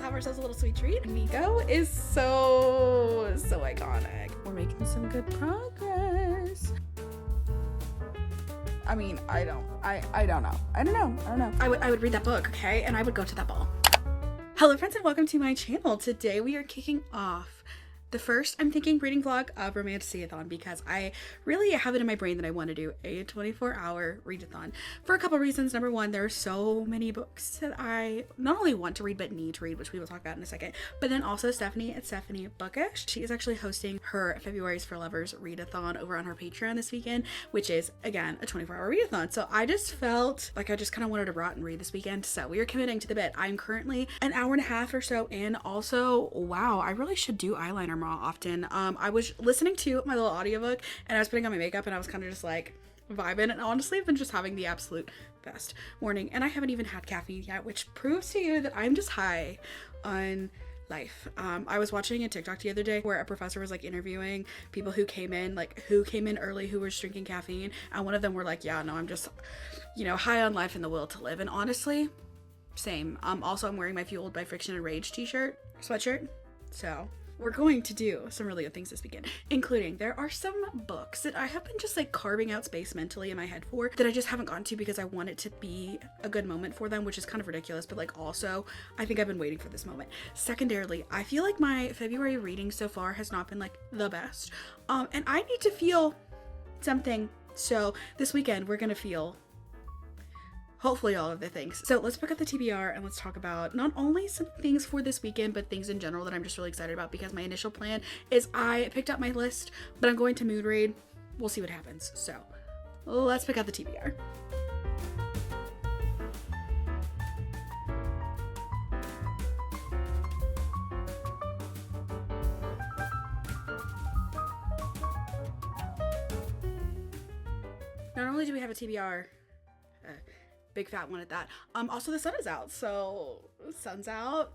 have ourselves a little sweet treat. Nico is so iconic. We're making some good progress. I mean, I don't know. I would read that book, okay? And I would go to that ball. Hello friends and welcome to my channel. Today we are kicking off the first, I'm thinking, reading vlog of Romantasyathon because I really have it in my brain that I want to do a 24-hour readathon for a couple reasons. Number one, there are so many books that I not only want to read but need to read, which we will talk about in a second. But then also Stephanie at Stephanie Bookish, she is actually hosting her February's for Lovers readathon over on her Patreon this weekend, which is again a 24-hour readathon. So I just felt like I just kind of wanted to rot and read this weekend. So we are committing to the bit. I'm currently an hour and a half or so in. Also, wow, I really should do eyeliner more often. I was listening to my little audiobook and I was putting on my makeup and I was kind of just like vibing, and honestly I've been just having the absolute best morning, and I haven't even had caffeine yet, which proves to you that I'm just high on life. I was watching a TikTok the other day where a professor was like interviewing people who came in early who was drinking caffeine, and one of them were like, yeah, no, I'm just, high on life and the will to live. And honestly, same. Also, I'm wearing my Fueled by Friction and Rage sweatshirt, so we're going to do some really good things this weekend, including there are some books that I have been just like carving out space mentally in my head for that I just haven't gotten to because I want it to be a good moment for them, which is kind of ridiculous, but like also I think I've been waiting for this moment. Secondarily, I feel like my February reading so far has not been like the best, and I need to feel something. So this weekend we're gonna feel hopefully all of the things. So let's pick up the TBR and let's talk about not only some things for this weekend, but things in general that I'm just really excited about, because my initial plan is I picked up my list, but I'm going to mood read. We'll see what happens. So let's pick out the TBR. Not only do we have a TBR, big fat one at that. Also the sun is out, so sun's out.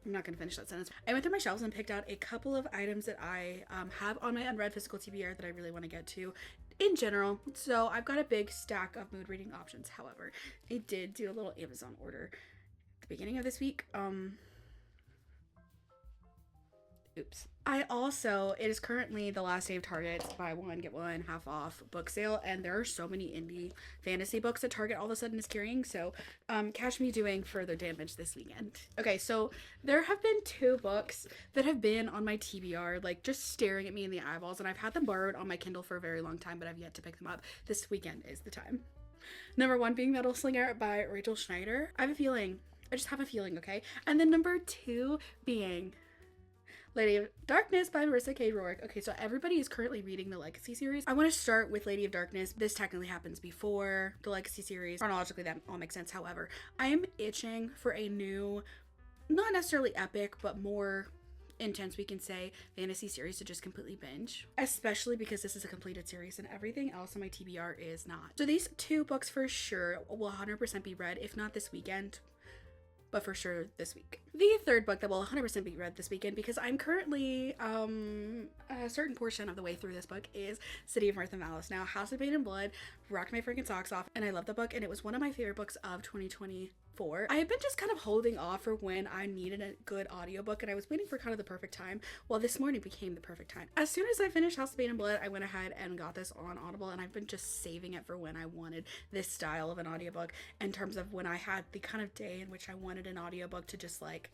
I'm not gonna finish that sentence. I went through my shelves and picked out a couple of items that I have on my unread physical TBR that I really want to get to in general. So I've got a big stack of mood reading options. However, I did do a little Amazon order at the beginning of this week. Oops. It is currently the last day of Target's buy one, get one half off book sale, and there are so many indie fantasy books that Target all of a sudden is carrying, so catch me doing further damage this weekend. Okay, so there have been two books that have been on my TBR, like just staring at me in the eyeballs, and I've had them borrowed on my Kindle for a very long time, but I've yet to pick them up. This weekend is the time. Number one being Metal Slinger by Rachel Schneider. I just have a feeling, okay? And then number two being Lady of Darkness by Marissa K. Rourke. Okay, so everybody is currently reading the Legacy series. I want to start with Lady of Darkness. This technically happens before the Legacy series. Chronologically, that all makes sense. However, I am itching for a new, not necessarily epic, but more intense, we can say, fantasy series to just completely binge, especially because this is a completed series and everything else on my TBR is not. So these two books for sure will 100% be read, if not this weekend, but for sure this week. The third book that will 100% be read this weekend, because I'm currently a certain portion of the way through this book, is City of Mirth and Malice. Now, House of Pain and Blood rocked my freaking socks off, and I love the book, and it was one of my favorite books of 2024. I have been just kind of holding off for when I needed a good audiobook, and I was waiting for kind of the perfect time. Well, this morning became the perfect time. As soon as I finished House of Pain and Blood, I went ahead and got this on Audible, and I've been just saving it for when I wanted this style of an audiobook, in terms of when I had the kind of day in which I wanted an audiobook to just like,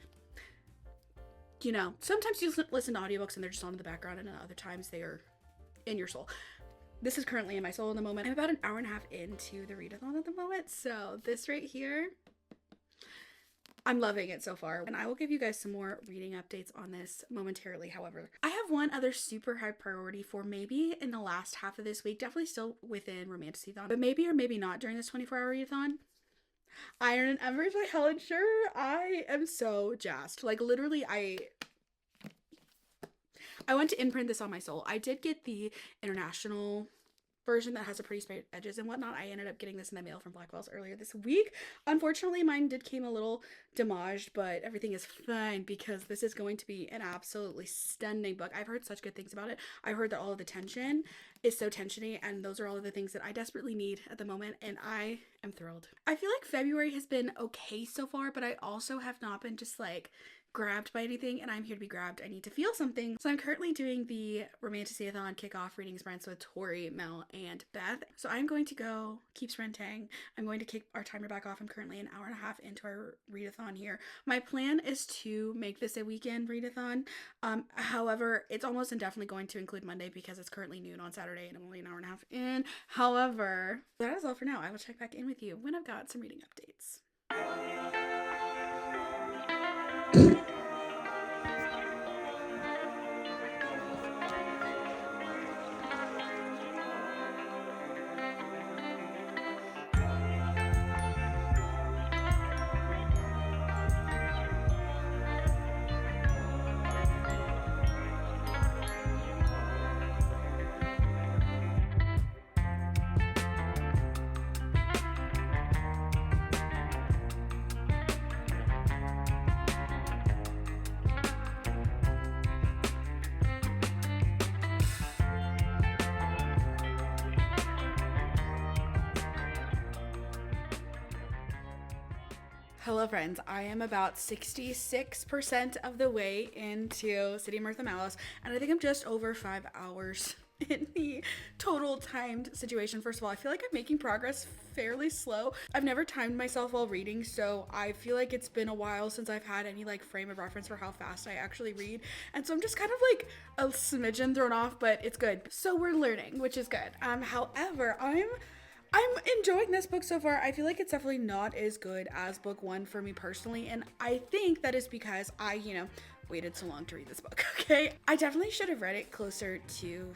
sometimes you listen to audiobooks and they're just on in the background, and other times they are in your soul. This is currently in my soul in the moment. I'm about an hour and a half into the readathon at the moment, so this right here, I'm loving it so far, and I will give you guys some more reading updates on this momentarily. However, I have one other super high priority for maybe in the last half of this week, definitely still within Romantasyathon, but maybe or maybe not during this 24-hour readathon. Iron and Embers by Helen Scher. I am so jazzed. Like literally, I went to imprint this on my soul. I did get the international version that has the pretty straight edges and whatnot. I ended up getting this in the mail from Blackwell's earlier this week. Unfortunately, mine came a little damaged, but everything is fine because this is going to be an absolutely stunning book. I've heard such good things about it. I've heard that all of the tension is so tensiony, and those are all of the things that I desperately need at the moment, and I am thrilled. I feel like February has been okay so far, but I also have not been just like grabbed by anything, and I'm here to be grabbed. I need to feel something. So I'm currently doing the Romantasyathon kickoff reading sprints with Tori, Mel, and Beth. So I'm going to go keep sprinting. I'm going to kick our timer back off. I'm currently an hour and a half into our readathon here. My plan is to make this a weekend readathon. However, it's almost indefinitely going to include Monday because it's currently noon on Saturday and I'm only an hour and a half in. However, that is all for now. I will check back in with you when I've got some reading updates. Hello friends, I am about 66% of the way into City of Mirth and Malice, and I think I'm just over 5 hours in the total timed situation. First of all, I feel like I'm making progress fairly slow. I've never timed myself while reading, so I feel like it's been a while since I've had any like frame of reference for how fast I actually read, and so I'm just kind of like a smidgen thrown off, but it's good. So we're learning, which is good. However, I'm enjoying this book so far. I feel like it's definitely not as good as book one for me personally, and I think that is because I, waited so long to read this book, okay? I definitely should have read it closer to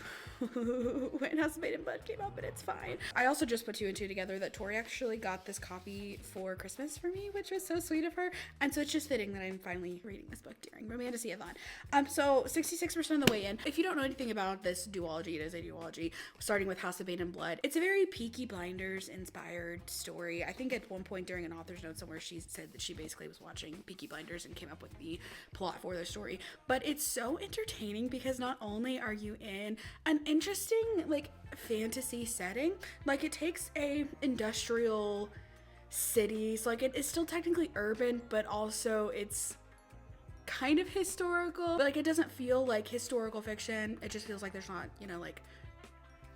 when House of Made in Blood came out, but it's fine. I also just put two and two together that Tori actually got this copy for Christmas for me, which was so sweet of her, and so it's just fitting that I'm finally reading this book during Romantasyathon. So 66% of the way in. If you don't know anything about this duology, it is a duology, starting with House of Made in Blood. It's a very Peaky Blinders inspired story. I think at one point during an author's note somewhere she said that she basically was watching Peaky Blinders and came up with the plot for the story, but it's so entertaining because not only are you in an interesting like fantasy setting, like it takes a industrial city, so like it is still technically urban, but also it's kind of historical, but like it doesn't feel like historical fiction. It just feels like there's not, like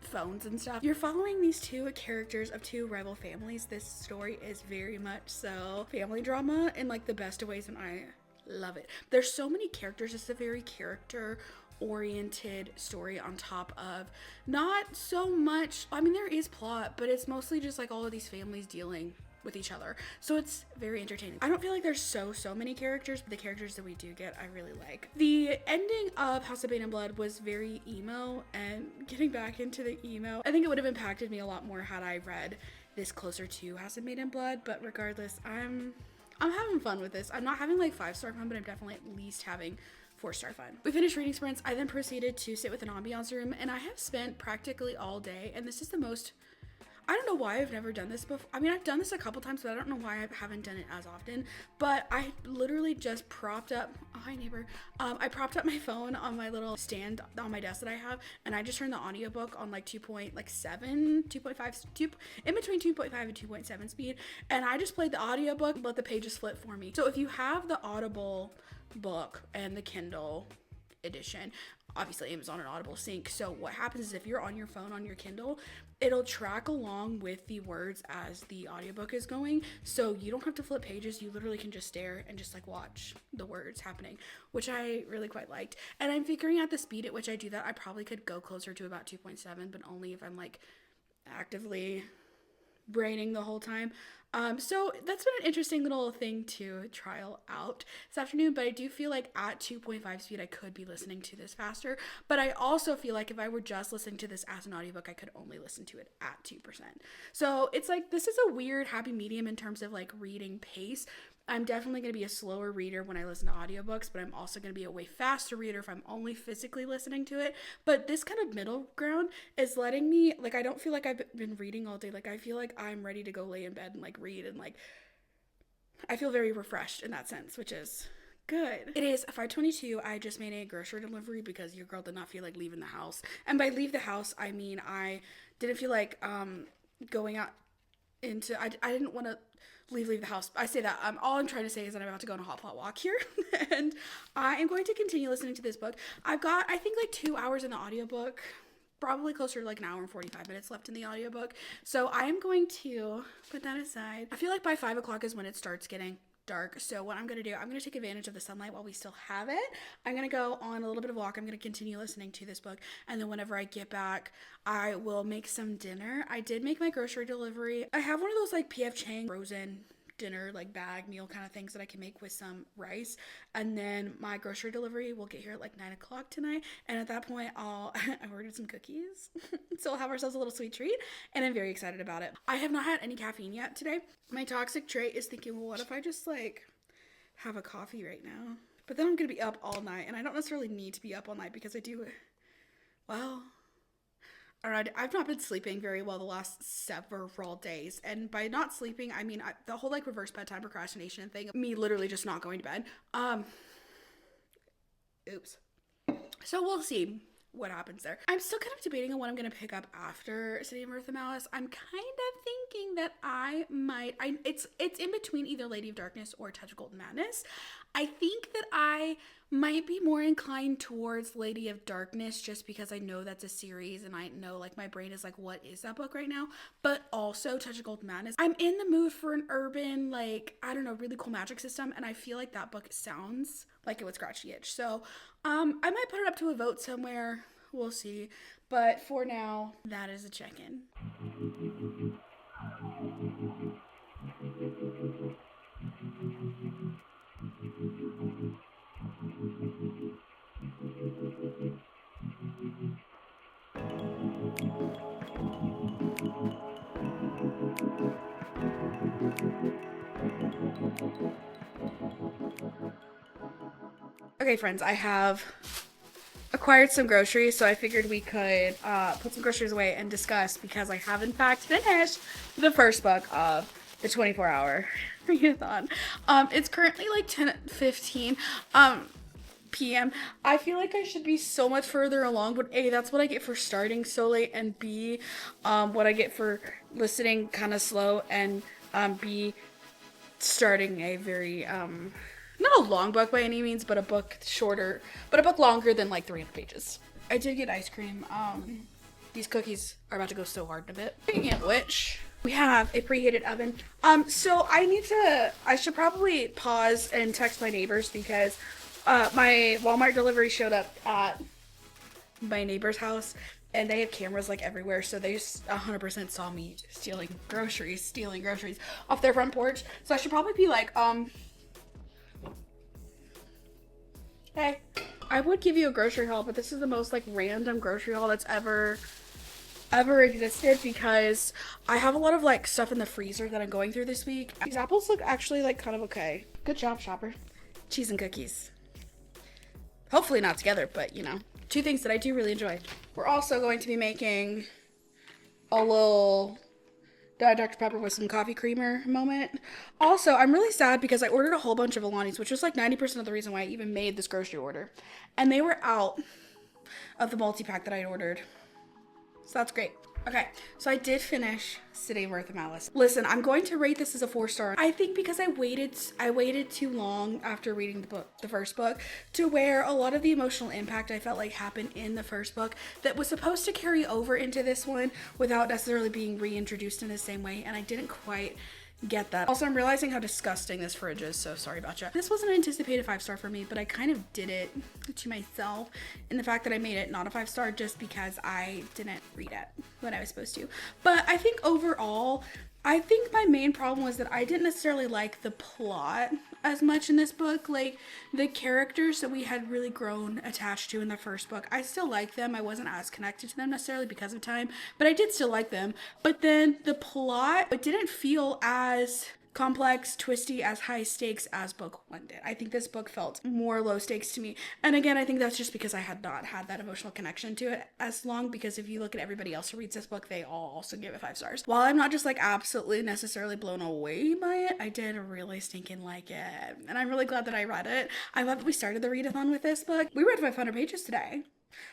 phones and stuff. You're following these two characters of two rival families. This story is very much so family drama in like the best of ways, and I love it. There's so many characters. It's a very character oriented story on top of not so much, I mean there is plot, but it's mostly just like all of these families dealing with each other, so it's very entertaining. I don't feel like there's so many characters, but the characters that we do get I really like. The ending of House of Bane and Blood was very emo, and getting back into the emo, I think it would have impacted me a lot more had I read this closer to House of Made in Blood, but regardless, I'm having fun with this. I'm not having like 5-star fun, but I'm definitely at least having 4-star fun. We finished reading sprints. I then proceeded to sit with an ambiance room, and I have spent practically all day, and this is the most, I don't know why I've never done this before. I mean, I've done this a couple times, but I don't know why I haven't done it as often. But I literally just propped up, oh, hi neighbor. I propped up my phone on my little stand on my desk that I have, and I just turned the audiobook on like 2.5, in between 2.5 and 2.7 speed. And I just played the audiobook, let the pages flip for me. So if you have the Audible book and the Kindle edition, obviously Amazon and Audible sync, so what happens is if you're on your phone on your Kindle, it'll track along with the words as the audiobook is going, so you don't have to flip pages. You literally can just stare and just like watch the words happening, which I really quite liked. And I'm figuring out the speed at which I do that. I probably could go closer to about 2.7, but only if I'm like actively braining the whole time. So that's been an interesting little thing to trial out this afternoon, but I do feel like at 2.5 speed I could be listening to this faster, but I also feel like if I were just listening to this as an audiobook, I could only listen to it at 2%. So it's like this is a weird happy medium in terms of like reading pace. I'm definitely going to be a slower reader when I listen to audiobooks, but I'm also going to be a way faster reader if I'm only physically listening to it. But this kind of middle ground is letting me, like, I don't feel like I've been reading all day. Like, I feel like I'm ready to go lay in bed and, like, read. And, like, I feel very refreshed in that sense, which is Good. It is 5:22. I just made a grocery delivery because your girl did not feel like leaving the house. And by leave the house, I mean I didn't feel like going out into I didn't want to leave the house. I say that all I'm trying to say is that I'm about to go on a hot pot walk here and I am going to continue listening to this book. I've got I think like 2 hours in the audiobook, probably closer to like an hour and 45 minutes left in the audiobook. So I am going to put that aside. I feel like by 5 o'clock is when it starts getting dark. So what I'm going to do, I'm going to take advantage of the sunlight while we still have it. I'm going to go on a little bit of a walk. I'm going to continue listening to this book. And then whenever I get back, I will make some dinner. I did make my grocery delivery. I have one of those like P.F. Chang frozen dinner like bag meal kind of things that I can make with some rice, and then my grocery delivery will get here at like 9 o'clock tonight, and at that point I ordered some cookies so we'll have ourselves a little sweet treat, and I'm very excited about it. I have not had any caffeine yet today. My toxic trait is thinking, well, what if I just like have a coffee right now, but then I'm gonna be up all night, and I don't necessarily need to be up all night because I do, well, I've not been sleeping very well the last several days. And by not sleeping, I mean the whole like reverse bedtime procrastination thing, me literally just not going to bed. Oops. So we'll see what happens there. I'm still kind of debating on what I'm going to pick up after City of Mirth and Malice. I'm kind of thinking that it's in between either Lady of Darkness or Touch of Golden Madness. I think that I might be more inclined towards Lady of Darkness just because I know that's a series and I know like my brain is like, what is that book right now? But also Touch of Golden Madness. I'm in the mood for an urban, like, I don't know, really cool magic system, and I feel like that book sounds like it would scratch the itch. So I might put it up to a vote somewhere. We'll see. But for now, that is a check-in. Okay, friends, I have acquired some groceries, so I figured we could put some groceries away and discuss, because I have in fact finished the first book of the 24-hour readathon. It's currently like 10:15 p.m. I feel like I should be so much further along, but A, that's what I get for starting so late, and B, what I get for listening kind of slow, and B, starting a very not a long book by any means, but a book shorter, but a book longer than like 300 pages. I did get ice cream. These cookies are about to go so hard in a bit. Speaking of which, we have a preheated oven. So I should probably pause and text my neighbors, because my Walmart delivery showed up at my neighbor's house, and they have cameras like everywhere, so they just 100% saw me stealing groceries off their front porch. So I should probably be like, hey, I would give you a grocery haul, but this is the most like random grocery haul that's ever existed, because I have a lot of like stuff in the freezer that I'm going through this week. These apples look actually like kind of okay. Good job, shopper. Cheese and cookies. Hopefully not together, but you know, two things that I do really enjoy. We're also going to be making a little Diet Dr. Pepper with some coffee creamer moment. Also, I'm really sad because I ordered a whole bunch of Alani's, which was like 90% of the reason why I even made this grocery order. And they were out of the multi-pack that I ordered. So that's great. Okay, so I did finish City of Mirth and Malice. Listen, I'm going to rate this as a 4-star. I think because I waited too long after reading the first book, to where a lot of the emotional impact I felt like happened in the first book that was supposed to carry over into this one without necessarily being reintroduced in the same way, and I didn't quite get that. Also, I'm realizing how disgusting this fridge is, so sorry about you. This wasn't an anticipated 5-star for me, but I kind of did it to myself in the fact that I made it not a 5-star just because I didn't read it when I was supposed to. But I think overall, I think my main problem was that I didn't necessarily like the plot as much in this book. Like, the characters that we had really grown attached to in the first book, I still like them. I wasn't as connected to them necessarily because of time, but I did still like them. But then the plot, it didn't feel as complex, twisty, as high stakes as book one did. I think this book felt more low stakes to me. And again, I think that's just because I had not had that emotional connection to it as long, because if you look at everybody else who reads this book, they all also give it 5 stars. While I'm not just like absolutely necessarily blown away by it, I did really stinking like it. And I'm really glad that I read it. I love that we started the readathon with this book. We read 500 pages today,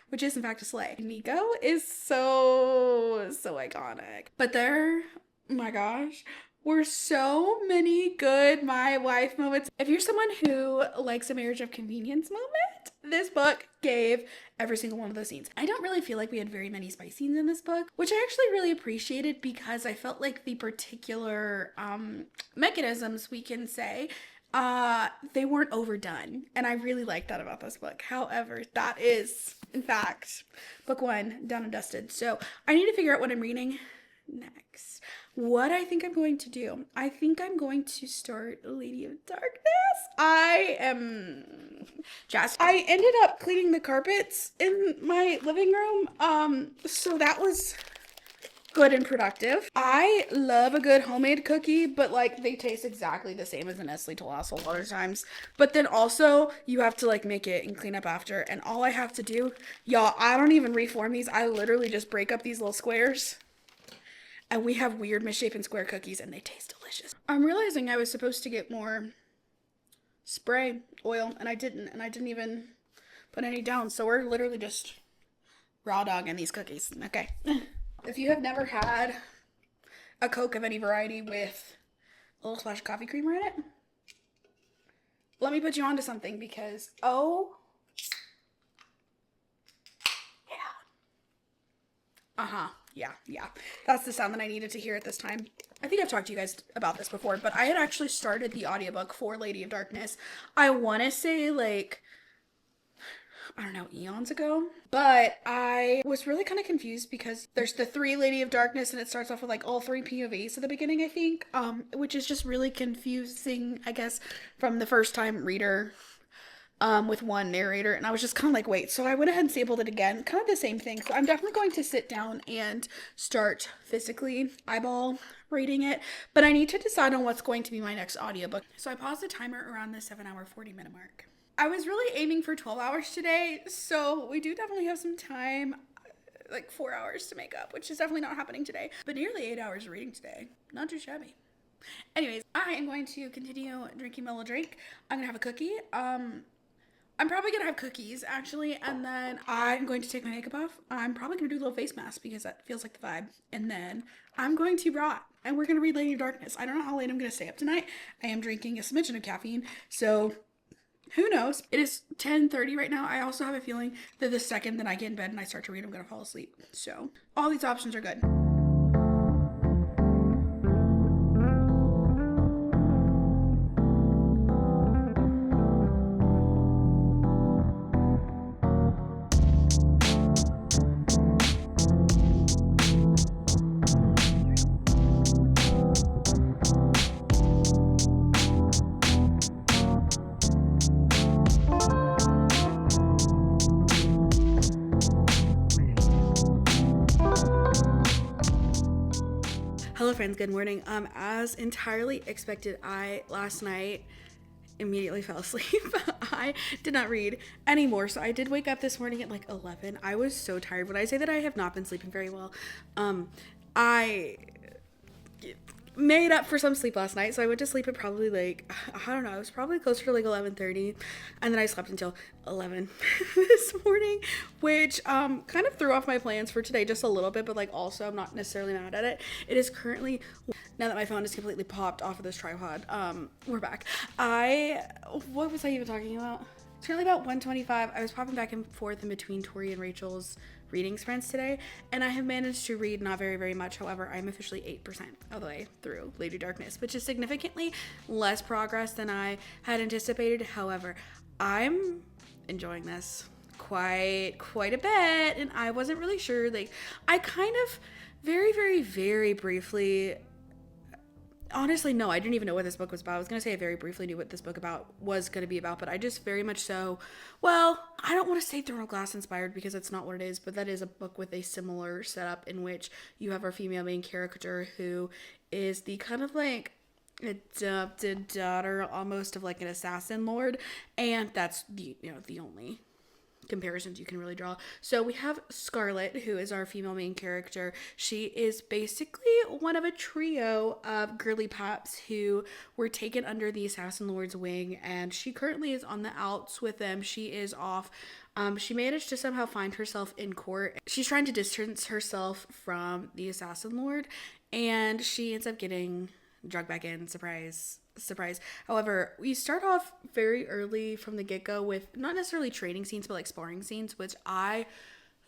which is in fact a slay. Nico is so iconic. But there, my gosh, were so many good my wife moments. If you're someone who likes a marriage of convenience moment, this book gave every single one of those scenes. I don't really feel like we had very many spice scenes in this book, which I actually really appreciated, because I felt like the particular mechanisms, we can say, they weren't overdone, and I really like that about this book. However, that is in fact book one done and dusted. So I need to figure out what I'm reading next. What I think I'm going to do, I think I'm going to start Lady of Darkness. I am jazzed. I ended up cleaning the carpets in my living room, so that was good and productive. I love a good homemade cookie, but like they taste exactly the same as a Nestle Toast a lot of times. But then also you have to like make it and clean up after. And all I have to do, y'all, I don't even reform these. I literally just break up these little squares. And we have weird misshapen square cookies, and they taste delicious. I'm realizing I was supposed to get more spray oil, and I didn't even put any down. So we're literally just raw dogging these cookies. Okay. If you have never had a Coke of any variety with a little splash of coffee creamer in it, let me put you onto something, because oh yeah. Yeah. That's the sound that I needed to hear at this time. I think I've talked to you guys about this before, but I had actually started the audiobook for Lady of Darkness. I want to say like, I don't know, eons ago. But I was really kind of confused, because there's the 3 Lady of Darkness, and it starts off with like all 3 POVs at the beginning, I think, which is just really confusing, I guess, from the first time reader. With one narrator, and I was just kind of like, wait. So I went ahead and stapled it again, kind of the same thing. So I'm definitely going to sit down and start physically eyeball reading it, but I need to decide on what's going to be my next audiobook. So I paused the timer around the 7-hour 40-minute mark. I was really aiming for 12 hours today, so we do definitely have some time, like 4 hours to make up, which is definitely not happening today, but nearly 8 hours of reading today. Not too shabby. Anyways, I am going to continue drinking my little drink. I'm gonna have a cookie. I'm probably going to have cookies, actually, and then I'm going to take my makeup off. I'm probably going to do a little face mask, because that feels like the vibe. And then I'm going to rot, and we're going to read Lady of Darkness. I don't know how late I'm going to stay up tonight. I am drinking a smidgen of caffeine, so who knows? It is 10:30 right now. I also have a feeling that the second that I get in bed and I start to read, I'm going to fall asleep. So all these options are good. Hello friends, good morning. As entirely expected, I last night immediately fell asleep. I did not read anymore, so I did wake up this morning at like 11. I was so tired. When I say that I have not been sleeping very well, I made up for some sleep last night, so I went to sleep at probably like, I don't know, it was probably closer to like 11:30, and then I slept until 11 this morning, which kind of threw off my plans for today just a little bit, but like also I'm not necessarily mad at it. It is currently, now that my phone is completely popped off of this tripod, we're back. What was I even talking about? It's currently about 1:25. I was popping back and forth in between Tori and Rachel's reading sprints today, and I have managed to read not very much. However, I'm officially 8% of the way through Lady Darkness, which is significantly less progress than I had anticipated. However, I'm enjoying this quite a bit, and I wasn't really sure. Like, I kind of very briefly, honestly, no, I didn't even know what this book was about. I was going to say I very briefly knew what this book was going to be about, but I just very much so, well, I don't want to say Throne of Glass inspired because it's not what it is, but that is a book with a similar setup in which you have our female main character who is the kind of like adopted daughter almost of like an assassin lord, and that's the the only comparisons you can really draw. So we have Scarlet, who is our female main character. She is basically one of a trio of girly paps who were taken under the assassin lord's wing, and she currently is on the outs with them. She is off. She managed to somehow find herself in court. She's trying to distance herself from the assassin lord, and she ends up getting dragged back in. Surprise. However, we start off very early from the get-go with not necessarily training scenes, but like sparring scenes, which I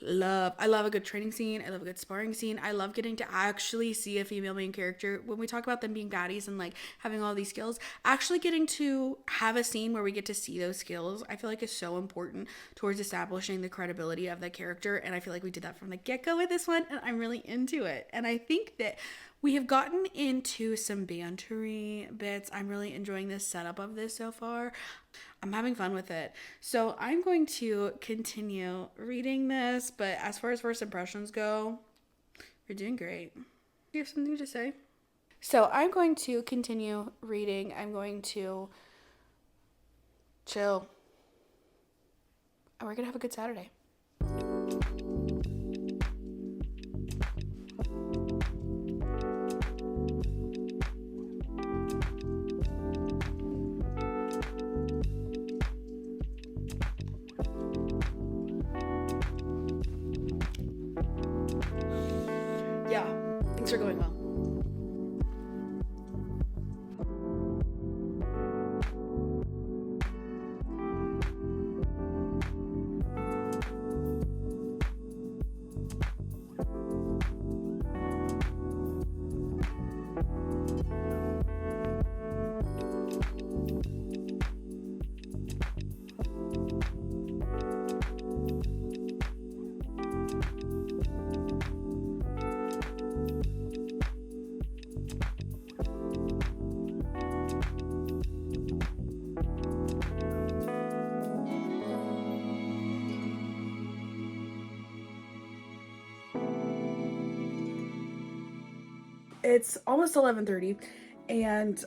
love. I love a good training scene. I love a good sparring scene. I love getting to actually see a female main character. When we talk about them being baddies and like having all these skills, actually getting to have a scene where we get to see those skills, I feel like is so important towards establishing the credibility of that character. And I feel like we did that from the get-go with this one, and I'm really into it. And I think that we have gotten into some bantery bits. I'm really enjoying this setup of this so far. I'm having fun with it. So I'm going to continue reading this, but as far as first impressions go, you're doing great. You have something to say? So I'm going to continue reading. I'm going to chill. And we're going to have a good Saturday. Yeah, things are going well. It's almost 11:30, and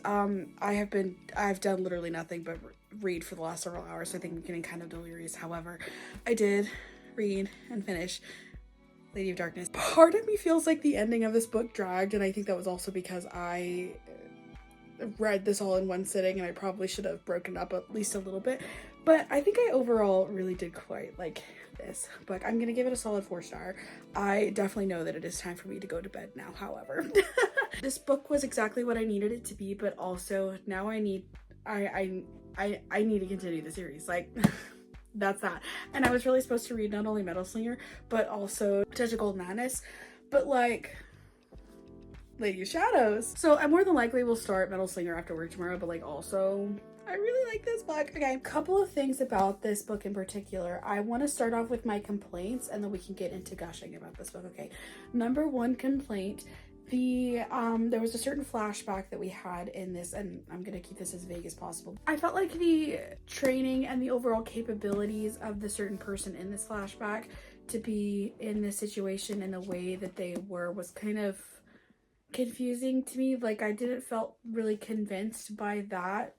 I've done literally nothing but read for the last several hours, so I think I'm getting kind of delirious. However, I did read and finish Lady of Darkness. Part of me feels like the ending of this book dragged, and I think that was also because I read this all in one sitting, and I probably should have broken up at least a little bit, but I think I overall really did quite like this book. I'm gonna give it a solid 4-star. I definitely know that it is time for me to go to bed now, however. This book was exactly what I needed it to be, but also now I need to continue the series. Like, that's that. And I was really supposed to read not only Metal Slinger, but also Touch of Golden Madness, but like Lady of Shadows. So I more than likely will start Metal Slinger after work tomorrow, but like also I really like this book. Okay, a couple of things about this book in particular. I want to start off with my complaints, and then we can get into gushing about this book. Okay, number one complaint. There was a certain flashback that we had in this, and I'm gonna keep this as vague as possible. I felt like the training and the overall capabilities of the certain person in this flashback to be in this situation in the way that they were was kind of confusing to me. Like, I didn't felt really convinced by that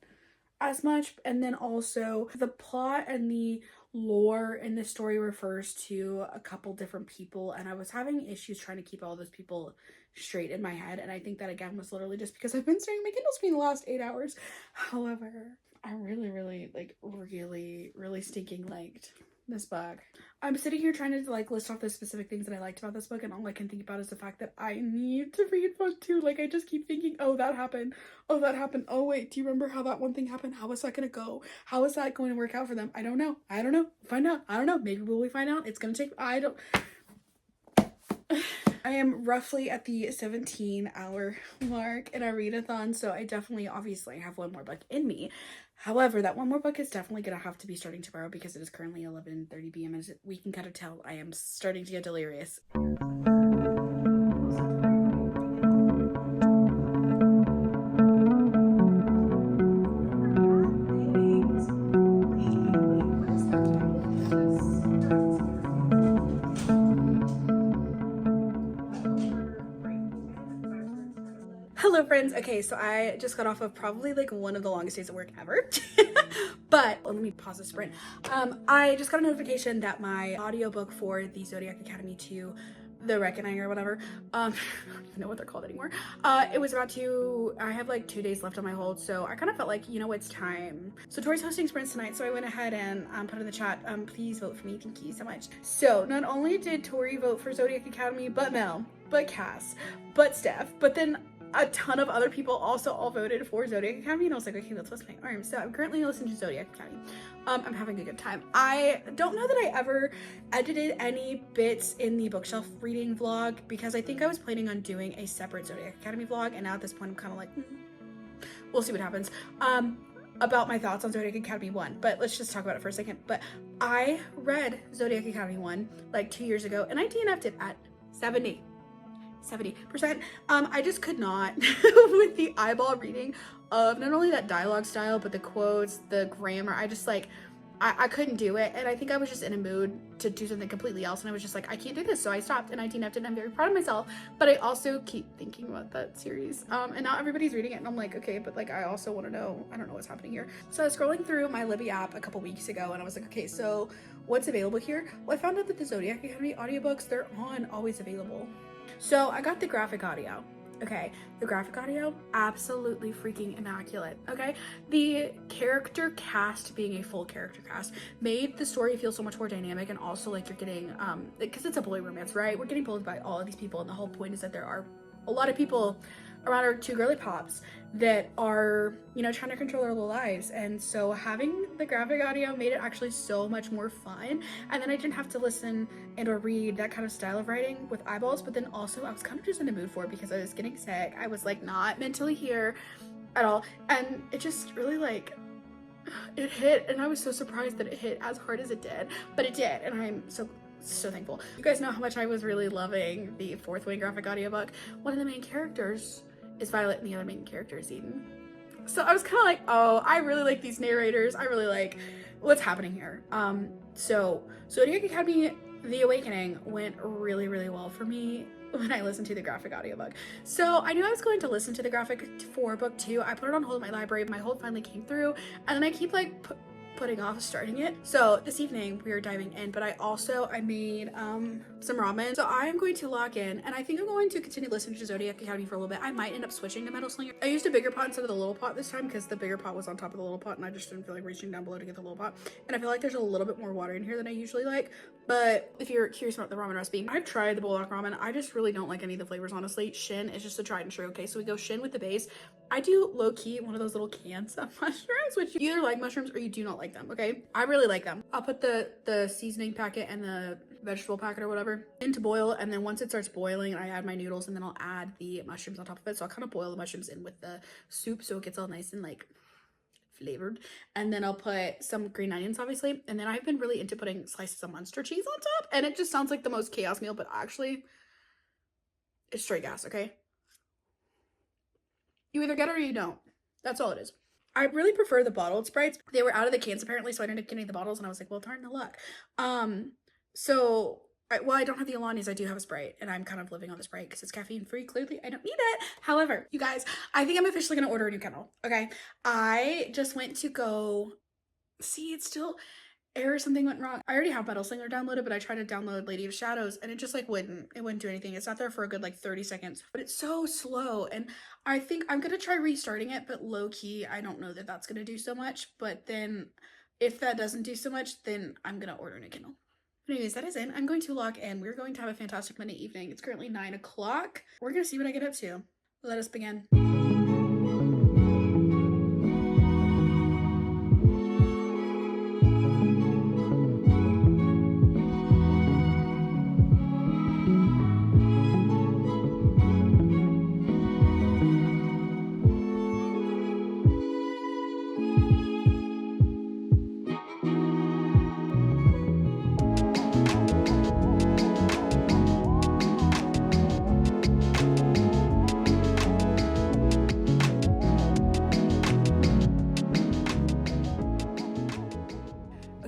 as much. And then also the plot and the lore in the story refers to a couple different people, and I was having issues trying to keep all those people straight in my head, and I think that again was literally just because I've been staring at my Kindle screen the last 8 hours. However, I really stinking liked this book. I'm sitting here trying to like list off the specific things that I liked about this book, and all I can think about is the fact that I need to read book 2. Like, I just keep thinking, oh, that happened. Oh, that happened. Oh, wait, do you remember how that one thing happened? How is that gonna go? How is that going to work out for them? I don't know. Find out. I don't know. Maybe will we find out? It's gonna take, I am roughly at the 17-hour mark in our readathon, so I definitely obviously have one more book in me. However, that one more book is definitely going to have to be starting tomorrow because it is currently 11:30 p.m. As we can kind of tell, I am starting to get delirious. Hello friends, Okay, so I just got off of probably like one of the longest days at work ever. But let me pause the sprint. I just got a notification that my audiobook for the Zodiac Academy 2, the Reckoning or whatever, I don't even know what they're called anymore. It was about to, I have like 2 days left on my hold, so I kind of felt like, you know, it's time. So Tori's hosting sprints tonight, so I went ahead and put in the chat, please vote for me, thank you so much. So not only did Tori vote for Zodiac Academy, but Mel, but Cass, but Steph, but then a ton of other people also all voted for Zodiac Academy, and I was like, okay, let's twist my arm. So I'm currently listening to Zodiac Academy. I'm having a good time. I don't know that I ever edited any bits in the bookshelf reading vlog, because I think I was planning on doing a separate Zodiac Academy vlog, and now at this point I'm kind of like, we'll see what happens. About my thoughts on Zodiac Academy 1, but let's just talk about it for a second. But I read Zodiac Academy 1 like 2 years ago, and I DNF'd it at 70%. I just could not with the eyeball reading of not only that dialogue style, but the quotes, the grammar. I just like, I couldn't do it, and I think I was just in a mood to do something completely else, and I was just like, I can't do this, so I stopped and I DNF'd it, and I'm very proud of myself. But I also keep thinking about that series, and now everybody's reading it, and I'm like, okay, but like I also want to know, I don't know what's happening here. So I was scrolling through my Libby app a couple weeks ago, and I was like, okay, so what's available here? Well, I found out that the Zodiac Academy audiobooks, they're on Always Available. So I got the graphic audio. Okay, the graphic audio, absolutely freaking immaculate. Okay, the character cast being a full character cast made the story feel so much more dynamic, and also like you're getting, because it's a boy romance, right? We're getting pulled by all of these people, and the whole point is that there are a lot of people around our two girly pops that are, you know, trying to control their little lives. And so having the graphic audio made it actually so much more fun. And then I didn't have to listen and or read that kind of style of writing with eyeballs, but then also I was kind of just in the mood for it because I was getting sick. I was like not mentally here at all, and it just really like, it hit, and I was so surprised that it hit as hard as it did, but it did, and I'm so thankful. You guys know how much I was really loving the Fourth Wing graphic audiobook. One of the main characters is Violet, and the other main character is Eden. So I was kind of like, oh, I really like these narrators. I really like what's happening here. So Zodiac Academy The Awakening went really, really well for me when I listened to the graphic audiobook. So I knew I was going to listen to the graphic for book 2. I put it on hold in my library. My hold finally came through, and then I keep like putting off starting it. So this evening we are diving in, but I made some ramen. So I'm going to log in, and I think I'm going to continue listening to Zodiac Academy for a little bit. I might end up switching to Metal Slinger. I used a bigger pot instead of the little pot this time because the bigger pot was on top of the little pot, and I just didn't feel like reaching down below to get the little pot. And I feel like there's a little bit more water in here than I usually like. But if you're curious about the ramen recipe, I've tried the bulldog ramen. I just really don't like any of the flavors, honestly. Shin is just a tried and true. Okay, so we go Shin with the base. I do low-key one of those little cans of mushrooms, which you either like mushrooms or you do not like them, okay? I really like them. I'll put the seasoning packet and the vegetable packet or whatever into boil, and then once it starts boiling, I add my noodles, and then I'll add the mushrooms on top of it. So I'll kind of boil the mushrooms in with the soup so it gets all nice and like flavored, and then I'll put some green onions, obviously, and then I've been really into putting slices of Munster cheese on top, and it just sounds like the most chaos meal, but actually it's straight gas, okay? You either get it or you don't. That's all it is. I really prefer the bottled Sprites. They were out of the cans apparently, so I ended up getting the bottles, and I was like, well, darn the luck. I don't have the Alani's. I do have a Sprite, and I'm kind of living on the Sprite because it's caffeine free. Clearly, I don't need it. However, you guys, I think I'm officially going to order a new Kindle. Okay. I just went to go see, it's still error, something went wrong. I already have Metal Slinger downloaded, but I tried to download Lady of Shadows, and it just like wouldn't do anything. It's not there for a good like 30 seconds, but it's so slow, and I think I'm gonna try restarting it, but low-key I don't know that that's gonna do so much. But then if that doesn't do so much, then I'm gonna order a new Kindle. But anyways, that is it. I'm going to log in. We're going to have a fantastic Monday evening. It's currently 9 o'clock. We're gonna see what I get up to. Let us begin.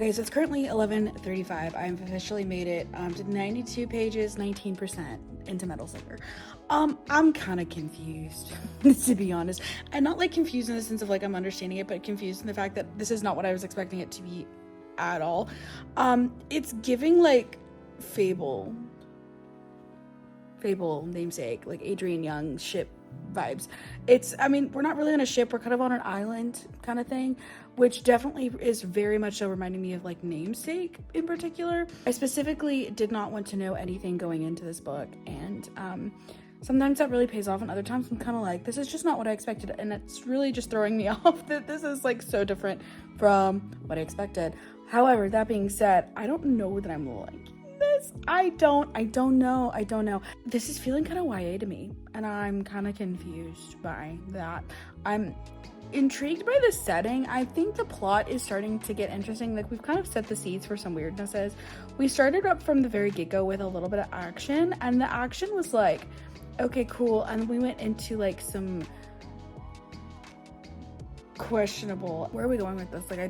Okay, so it's currently 11:35. I've officially made it to 92 pages, 19% into Metal Slugger. I'm kind of confused, to be honest. And not like confused in the sense of like I'm understanding it, but confused in the fact that this is not what I was expecting it to be at all. It's giving like fable namesake, like Adrian Young ship vibes. I mean, we're not really on a ship, we're kind of on an island kind of thing, which definitely is very much so reminding me of like Namesake in particular. I specifically did not want to know anything going into this book, and sometimes that really pays off, and other times I'm kind of like, this is just not what I expected, and it's really just throwing me off that this is like so different from what I expected. However, that being said, I don't know that I'm liking this. I don't know. This is feeling kind of YA to me, and I'm kind of confused by that. I'm intrigued by the setting. I think the plot is starting to get interesting. Like, we've kind of set the seeds for some weirdnesses. We started up from the very get-go with a little bit of action, and the action was like, okay, cool, and we went into like some questionable, where are we going with this? Like, I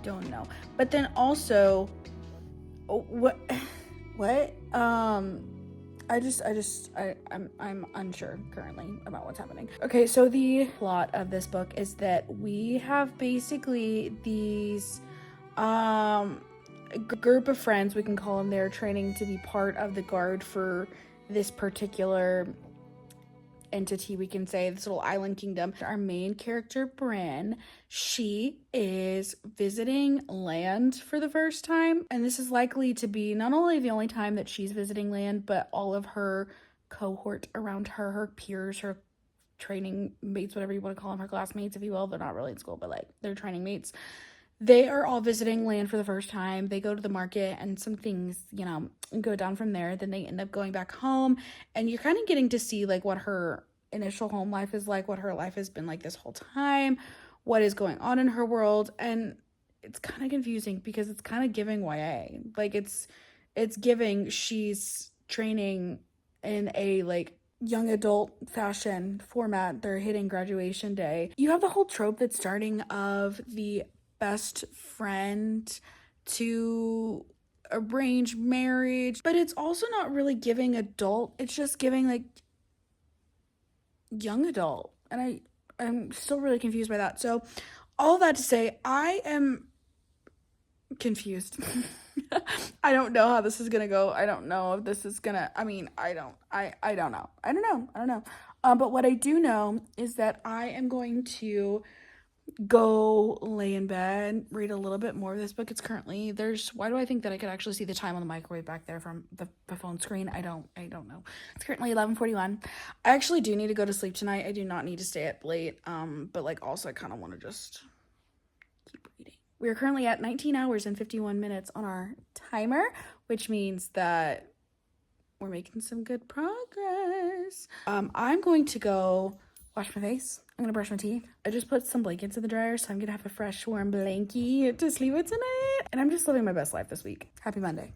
don't know. But then also, what I'm unsure currently about what's happening. Okay, so the plot of this book is that we have basically these group of friends, we can call them. They're training to be part of the guard for this particular entity, we can say, this little island kingdom. Our main character, Bryn, she is visiting land for the first time, and this is likely to be not only the only time that she's visiting land, but all of her cohort around her, her peers, her training mates, whatever you want to call them, her classmates, if you will. They're not really in school, but like, they're training mates. They are all visiting land for the first time. They go to the market and some things, go down from there. Then they end up going back home, and you're kind of getting to see like what her initial home life is like, what her life has been like this whole time, what is going on in her world. And it's kind of confusing because it's kind of giving YA. Like, it's giving she's training in a like young adult fashion format. They're hitting graduation day. You have the whole trope that's starting of the best friend to arrange marriage, but it's also not really giving adult. It's just giving like young adult, and I'm still really confused by that. So all that to say, I am confused. I don't know how this is gonna go. I don't know if this is gonna, I don't know. But what I do know is that I am going to go lay in bed, read a little bit more of this book. It's currently, why do I think that I could actually see the time on the microwave back there from the phone screen? I don't know. It's currently 11:41. I actually do need to go to sleep tonight. I do not need to stay up late. But like, also I kind of want to just keep reading. We are currently at 19 hours and 51 minutes on our timer, which means that we're making some good progress. I'm going to go wash my face. I'm gonna brush my teeth. I just put some blankets in the dryer, so I'm gonna have a fresh warm blankie to sleep with tonight. And I'm just living my best life this week. Happy Monday.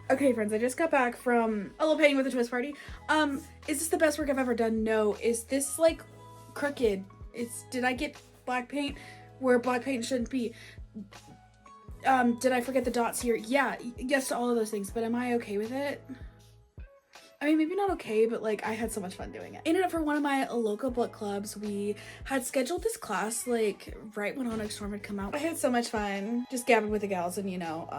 Okay, friends, I just got back from a little painting with a twist party. Is this the best work I've ever done? No. Is this like crooked? Did I get black paint where black paint shouldn't be? Did I forget the dots here? Yeah, yes to all of those things, but am I okay with it? I mean, maybe not okay, but like I had so much fun doing it. Ended up for one of my local book clubs. We had scheduled this class like right when Onyx Storm had come out. I had so much fun just gabbing with the gals and, you know,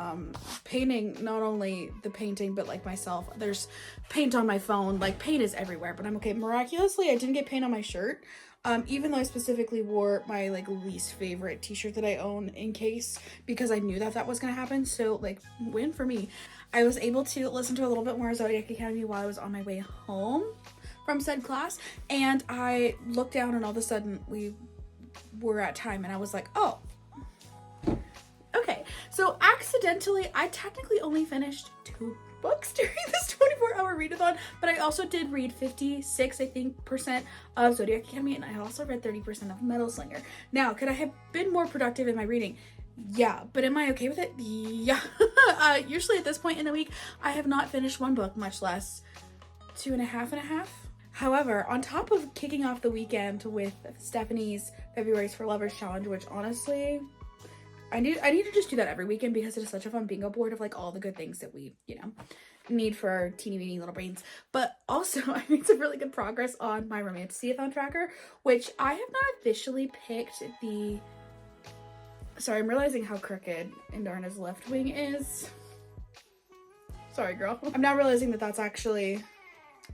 painting, not only the painting, but like myself. There's paint on my phone, like paint is everywhere, but I'm okay. Miraculously, I didn't get paint on my shirt. Even though I specifically wore my like least favorite t-shirt that I own in case, because I knew that that was gonna happen. So like win for me. I was able to listen to a little bit more Zodiac Academy while I was on my way home from said class, and I looked down and all of a sudden we were at time and I was like, oh, okay. So accidentally, I technically only finished 2 books during this 24-hour readathon, but I also did read 56, I think, percent of Zodiac Academy, and I also read 30% of Metal Slinger. Now, could I have been more productive in my reading? Yeah, but am I okay with it? Yeah. Usually at this point in the week, I have not finished 1 book, much less 2.5. However, on top of kicking off the weekend with Stephanie's February's for Lovers challenge, which honestly, I need to just do that every weekend because it is such a fun bingo board of like all the good things that we, you know, need for our teeny weeny little brains. But also I made some really good progress on my Romantasyathon tracker, which I have not officially picked the... Sorry, I'm realizing how crooked Indarna's left wing is. Sorry, girl. I'm now realizing that that's actually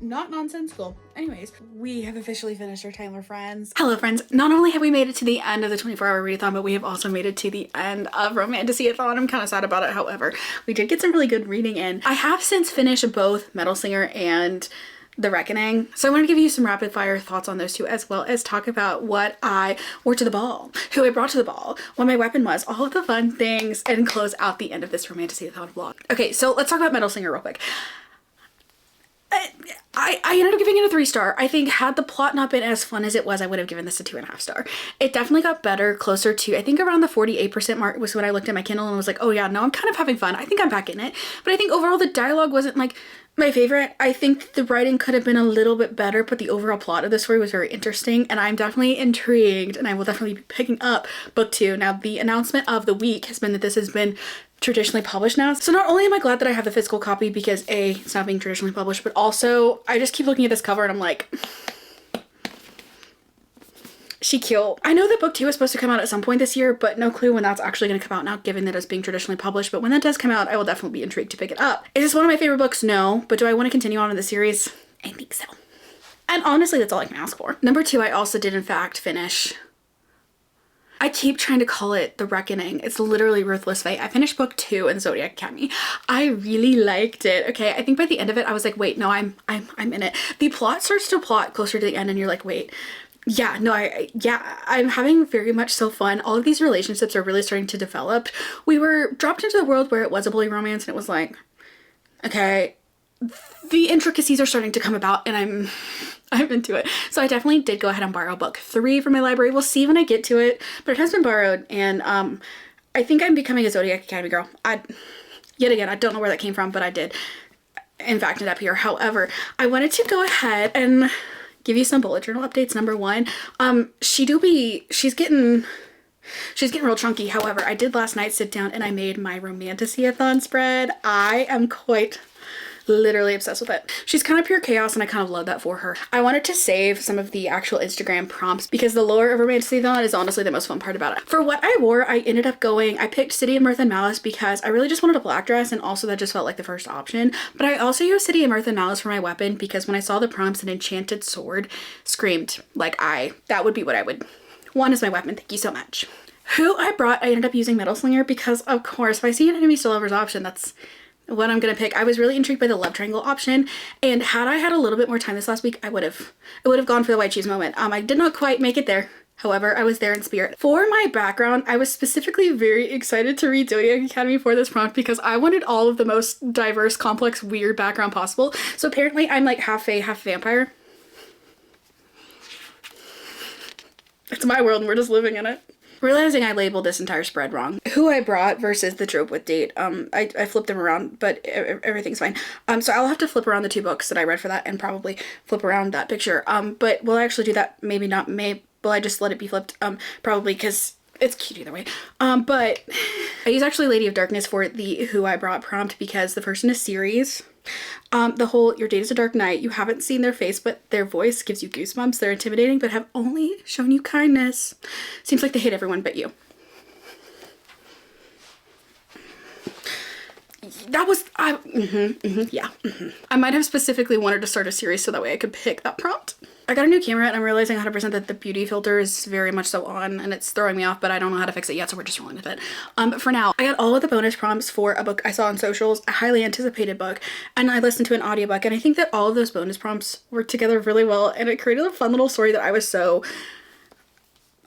not nonsensical. Anyways, we have officially finished our timer, friends. Hello, friends. Not only have we made it to the end of the 24-hour readathon, but we have also made it to the end of Romantasyathon. I'm kind of sad about it. However, we did get some really good reading in. I have since finished both Metal Slinger and The Reckoning. So I want to give you some rapid fire thoughts on those two, as well as talk about what I wore to the ball, who I brought to the ball, what my weapon was, all of the fun things, and close out the end of this Romantasyathon vlog. Okay, so let's talk about Metal Slinger real quick. I ended up giving it a 3-star. I think had the plot not been as fun as it was, I would have given this a 2.5 star. It definitely got better, closer to, I think around the 48% mark was when I looked at my Kindle and was like, oh yeah, no, I'm kind of having fun. I think I'm back in it. But I think overall the dialogue wasn't like my favorite. I think the writing could have been a little bit better, but the overall plot of the story was very interesting, and I'm definitely intrigued, and I will definitely be picking up book 2. Now, the announcement of the week has been that this has been traditionally published now. So not only am I glad that I have the physical copy because A, it's not being traditionally published, but also I just keep looking at this cover and I'm like, she cute. I know that book 2 is supposed to come out at some point this year, but no clue when that's actually going to come out now, given that it's being traditionally published. But when that does come out, I will definitely be intrigued to pick it up. Is this one of my favorite books? No. But do I want to continue on in the series? I think so. And honestly, that's all I can ask for. Number 2, I also did in fact finish. I keep trying to call it The Reckoning. It's literally Ruthless Fate. I finished book 2 in Zodiac Academy. I really liked it. Okay, I think by the end of it, I was like, wait, no, I'm in it. The plot starts to plot closer to the end and you're like, wait, yeah, no, I'm having very much so fun. All of these relationships are really starting to develop. We were dropped into the world where it was a bully romance and it was like, okay, the intricacies are starting to come about and I'm into it. So I definitely did go ahead and borrow book 3 from my library. We'll see when I get to it, but it has been borrowed, and I think I'm becoming a Zodiac Academy girl. Yet again, I don't know where that came from, but I did in fact end up here. However, I wanted to go ahead and give you some bullet journal updates. Number 1, she's getting real chunky. However, I did last night sit down and I made my Romantasyathon spread. I am quite literally obsessed with it. She's kind of pure chaos and I kind of love that for her. I wanted to save some of the actual Instagram prompts because the lore of Romantasyathon is honestly the most fun part about it. For what I wore, I ended up I picked City of Mirth and Malice because I really just wanted a black dress, and also that just felt like the first option. But I also used City of Mirth and Malice for my weapon because when I saw the prompts, an enchanted sword screamed like that would be what I would want as my weapon. Thank you so much. Who I brought, I ended up using Metal Slinger because of course if I see an enemy still lovers option, that's what I'm gonna pick. I was really intrigued by the love triangle option, and had I had a little bit more time this last week, I would have gone for the white cheese moment. I did not quite make it there. However, I was there in spirit. For my background, I was specifically very excited to read Zodiac Academy for this prompt because I wanted all of the most diverse, complex, weird background possible. So apparently I'm like half fae, half vampire. It's my world and we're just living in it. Realizing I labeled this entire spread wrong. Who I brought versus the trope with date. I flipped them around, but everything's fine. So I'll have to flip around the 2 books that I read for that and probably flip around that picture. But we'll actually do that. Maybe not. Will I just let it be flipped? Probably, because it's cute either way. But I use actually Lady of Darkness for the Who I Brought prompt because the first in a series. The whole your date is a dark night. You haven't seen their face, but their voice gives you goosebumps. They're intimidating, but have only shown you kindness. Seems like they hate everyone but you. That was, yeah. I might have specifically wanted to start a series so that way I could pick that prompt. I got a new camera and I'm realizing 100% that the beauty filter is very much so on and it's throwing me off, but I don't know how to fix it yet, so we're just rolling with it. But for now, I got all of the bonus prompts for a book I saw on socials, a highly anticipated book, and I listened to an audiobook, and I think that all of those bonus prompts worked together really well, and it created a fun little story that I was so...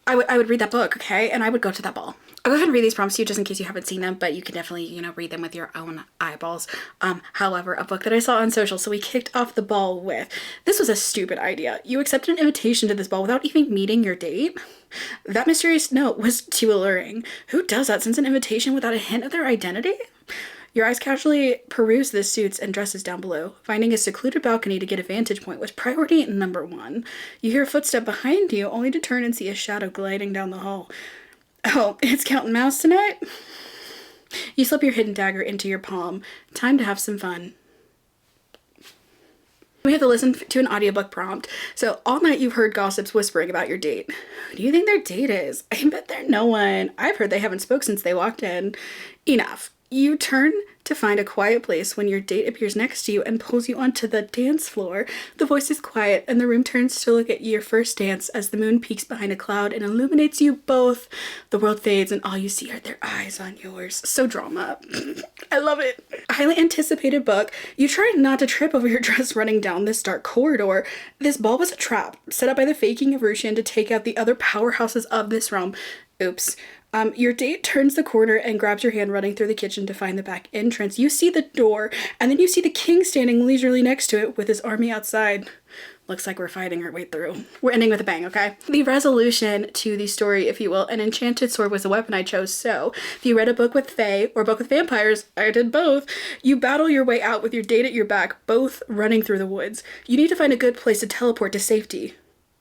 I would read that book, okay? And I would go to that ball. I'll go ahead and read these prompts to you just in case you haven't seen them, but you can definitely, you know, read them with your own eyeballs. However, a book that I saw on social, so we kicked off the ball with, this was a stupid idea. You accepted an invitation to this ball without even meeting your date? That mysterious note was too alluring. Who does that? Sends an invitation without a hint of their identity? Your eyes casually peruse the suits and dresses down below. Finding a secluded balcony to get a vantage point was priority number 1. You hear a footstep behind you, only to turn and see a shadow gliding down the hall. Oh, it's Count and Mouse tonight? You slip your hidden dagger into your palm. Time to have some fun. We have to listen to an audiobook prompt. So all night you've heard gossips whispering about your date. Who do you think their date is? I bet they're no one. I've heard they haven't spoke since they walked in. Enough. You turn to find a quiet place when your date appears next to you and pulls you onto the dance floor. The voice is quiet and the room turns to look at your first dance as the moon peeks behind a cloud and illuminates you both. The world fades and all you see are their eyes on yours. So drama. I love it. A highly anticipated book. You try not to trip over your dress running down this dark corridor. This ball was a trap set up by the faking of Russian to take out the other powerhouses of this realm. Oops. Your date turns the corner and grabs your hand, running through the kitchen to find the back entrance. You see the door, and then you see the king standing leisurely next to it with his army outside. Looks like we're fighting our way through. We're ending with a bang, okay? The resolution to the story, if you will, an enchanted sword was the weapon I chose. So if you read a book with fae or a book with vampires, I did both, you battle your way out with your date at your back, both running through the woods. You need to find a good place to teleport to safety.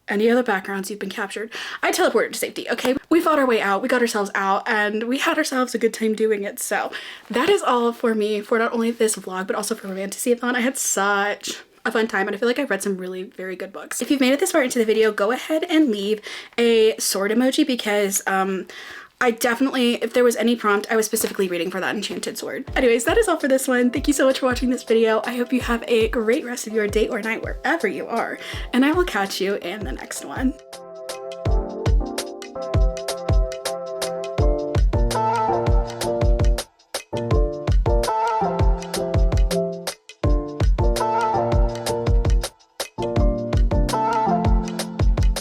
Any other backgrounds, you've been captured. I teleported to safety, okay? We fought our way out, we got ourselves out, and we had ourselves a good time doing it. So that is all for me for not only this vlog, but also for Romantasyathon. I had such a fun time, and I feel like I've read some really very good books. If you've made it this far into the video, go ahead and leave a sword emoji because I definitely, if there was any prompt, I was specifically reading for that enchanted sword. Anyways, that is all for this one. Thank you so much for watching this video. I hope you have a great rest of your day or night wherever you are, and I will catch you in the next one.